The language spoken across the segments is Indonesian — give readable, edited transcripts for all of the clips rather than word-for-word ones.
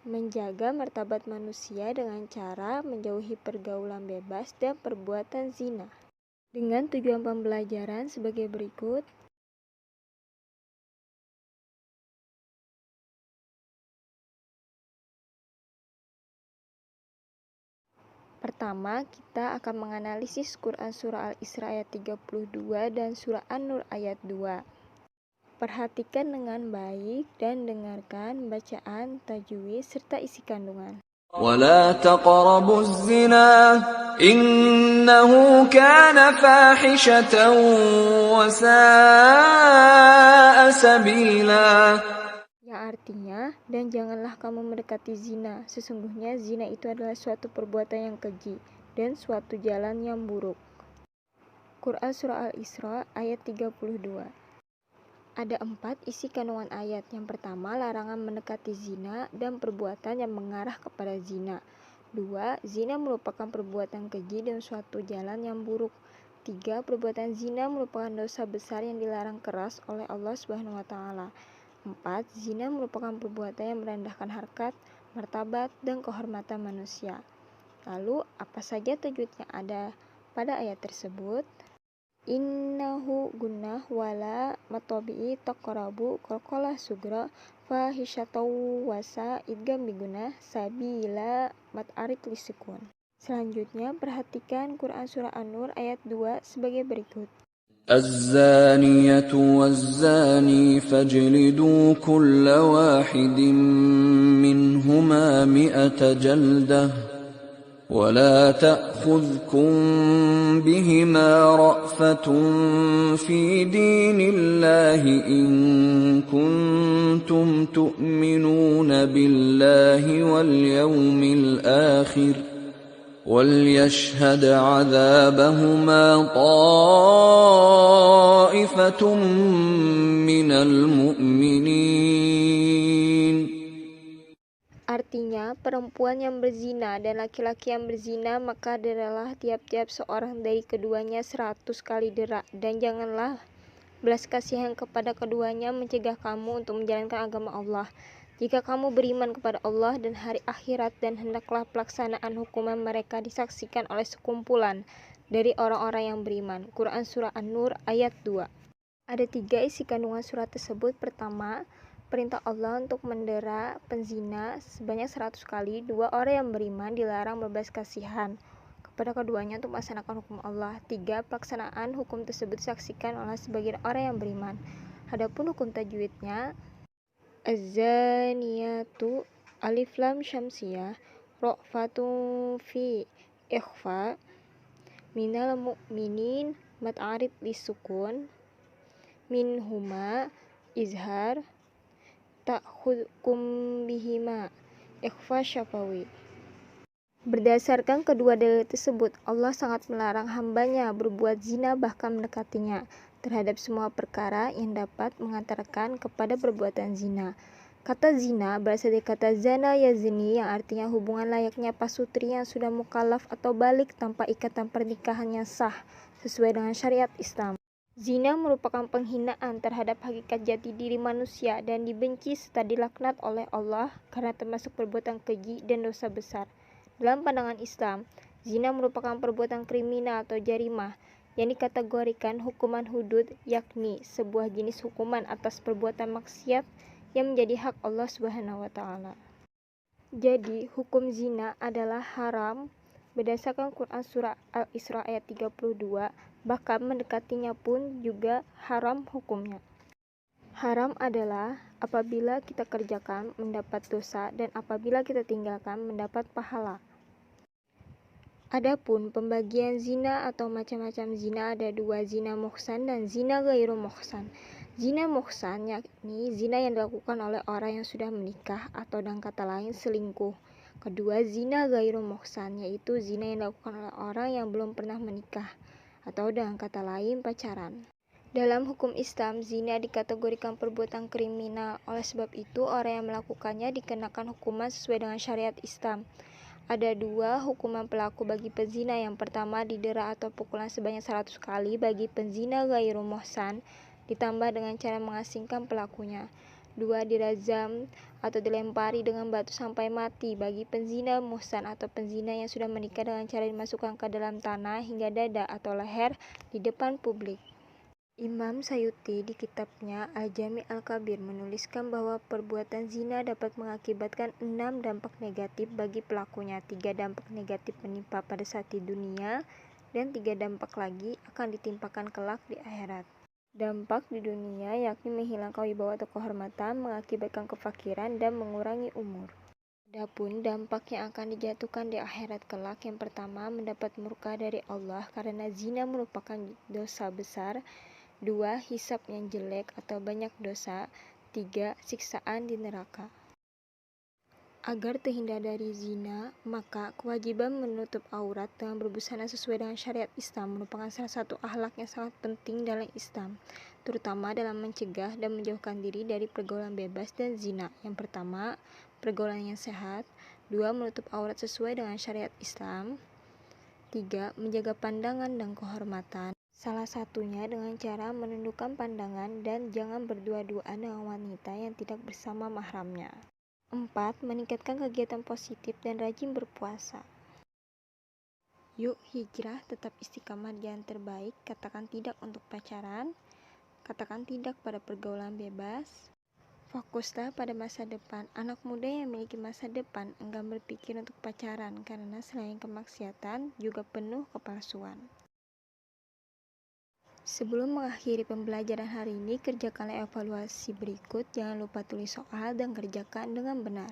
Menjaga martabat manusia dengan cara menjauhi pergaulan bebas dan perbuatan zina. Dengan tujuan pembelajaran sebagai berikut. Pertama, kita akan menganalisis Quran Surah Al-Isra ayat 32 dan Surah An-Nur ayat 2. Perhatikan dengan baik dan dengarkan bacaan, tajwid, serta isi kandungan. ولا تقربوا الزنا إنه كان فاحشة وساء سبيلا. Yang artinya, dan janganlah kamu mendekati zina. Sesungguhnya zina itu adalah suatu perbuatan yang keji dan suatu jalan yang buruk. Quran Surah Al-Isra ayat 32. Ada 4 isi kandungan ayat. Yang pertama, larangan mendekati zina dan perbuatan yang mengarah kepada zina. 2. Zina merupakan perbuatan keji dan suatu jalan yang buruk. 3. Perbuatan zina merupakan dosa besar yang dilarang keras oleh Allah Subhanahu wa Ta'ala. 4. Zina merupakan perbuatan yang merendahkan harkat, martabat, dan kehormatan manusia. Lalu, apa saja tajwid yang ada pada ayat tersebut? Innahu gunnah wala matobi'i taqrabu qalqalah sugra fahisyatau wasa idgam bigunnah sabila mat'arid lisikun. Selanjutnya, perhatikan Quran Surah An-Nur ayat 2 sebagai berikut. الزانية والزاني فاجلدوا كل واحد منهما 100 جلدة ولا تأخذكم بهما رأفة في دين الله إن كنتم تؤمنون بالله واليوم الآخر وليشهد عذابهما طائفة من المؤمنين. Artinya, perempuan yang berzina dan laki-laki yang berzina, maka deralah tiap-tiap seorang dari keduanya 100 kali dera, dan janganlah belas kasihan kepada keduanya mencegah kamu untuk menjalankan agama Allah. Jika kamu beriman kepada Allah dan hari akhirat, dan hendaklah pelaksanaan hukuman mereka disaksikan oleh sekumpulan dari orang-orang yang beriman. Quran Surah An-Nur ayat 2. Ada 3 isi kandungan surat tersebut. Pertama, perintah Allah untuk mendera penzina sebanyak 100 kali. 2. Orang yang beriman dilarang berbelas kasihan kepada keduanya untuk melaksanakan hukum Allah. 3. Pelaksanaan hukum tersebut disaksikan oleh sebagian orang yang beriman. Adapun hukum tajwidnya, Az-zaniyatu alif lam syamsiyah ra'fatun fi ikhfa minal mu'minin mat'arid lisukun minhuma izhar ta'khudkum bihima ikhfa syafawi. Berdasarkan kedua dalil tersebut, Allah sangat melarang hambanya berbuat zina bahkan mendekatinya terhadap semua perkara yang dapat mengantarkan kepada perbuatan zina. Kata zina berasal dari kata zana yazni yang artinya hubungan layaknya pasutri yang sudah mukallaf atau balik tanpa ikatan pernikahan yang sah sesuai dengan syariat Islam. Zina merupakan penghinaan terhadap hakikat jati diri manusia dan dibenci serta dilaknat oleh Allah karena termasuk perbuatan keji dan dosa besar. Dalam pandangan Islam, zina merupakan perbuatan kriminal atau jarimah yang dikategorikan hukuman hudud, yakni sebuah jenis hukuman atas perbuatan maksiat yang menjadi hak Allah Subhanahu wa Ta'ala. Jadi, hukum zina adalah haram berdasarkan Quran Surah Al-Isra ayat 32, bahkan mendekatinya pun juga haram hukumnya. Haram adalah apabila kita kerjakan mendapat dosa dan apabila kita tinggalkan mendapat pahala. Adapun pembagian zina atau macam-macam zina ada 2, zina muhsan dan zina ghairu muhsan. Zina muhsan yakni zina yang dilakukan oleh orang yang sudah menikah atau dengan kata lain selingkuh. Kedua, zina ghairu muhsan yaitu zina yang dilakukan oleh orang yang belum pernah menikah atau dengan kata lain pacaran. Dalam hukum Islam, zina dikategorikan perbuatan kriminal. Oleh sebab itu, orang yang melakukannya dikenakan hukuman sesuai dengan syariat Islam. Ada dua hukuman pelaku bagi pezina. Yang pertama, didera atau pukulan sebanyak 100 kali bagi penzina ghairu muhsan, ditambah dengan cara mengasingkan pelakunya. Dua, dirajam atau dilempari dengan batu sampai mati bagi penzina muhsan atau penzina yang sudah menikah dengan cara dimasukkan ke dalam tanah hingga dada atau leher di depan publik. Imam Sayuti di kitabnya Al-Jami' Al-Kabir menuliskan bahwa perbuatan zina dapat mengakibatkan 6 dampak negatif bagi pelakunya. 3 dampak negatif menimpa pada saat di dunia, dan 3 dampak lagi akan ditimpakan kelak di akhirat. Dampak di dunia yakni menghilangkan wibawa atau kehormatan, mengakibatkan kefakiran, dan mengurangi umur. Adapun dampak yang akan dijatuhkan di akhirat kelak, yang pertama, mendapat murka dari Allah karena zina merupakan dosa besar. 2. Hisab yang jelek atau banyak dosa. 3. Siksaan di neraka. Agar terhindar dari zina, maka kewajiban menutup aurat dengan berbusana sesuai dengan syariat Islam merupakan salah satu akhlak yang sangat penting dalam Islam, terutama dalam mencegah dan menjauhkan diri dari pergaulan bebas dan zina. Yang pertama, pergaulan yang sehat. 2. Menutup aurat sesuai dengan syariat Islam. 3. Menjaga pandangan dan kehormatan. Salah satunya dengan cara menundukkan pandangan dan jangan berdua-duaan dengan wanita yang tidak bersama mahramnya. 4. Meningkatkan kegiatan positif dan rajin berpuasa. Yuk hijrah, tetap istiqamah di jalan terbaik. Katakan tidak untuk pacaran. Katakan tidak pada pergaulan bebas. Fokuslah pada masa depan. Anak muda yang memiliki masa depan enggan berpikir untuk pacaran karena selain kemaksiatan juga penuh kepalsuan. Sebelum mengakhiri pembelajaran hari ini, kerjakanlah evaluasi berikut. Jangan lupa tulis soal dan kerjakan dengan benar.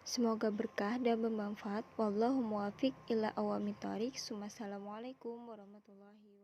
Semoga berkah dan bermanfaat. Wallahu muwaffiq ila aqwamit thoriq. Assalamualaikum warahmatullahi wabarakatuh.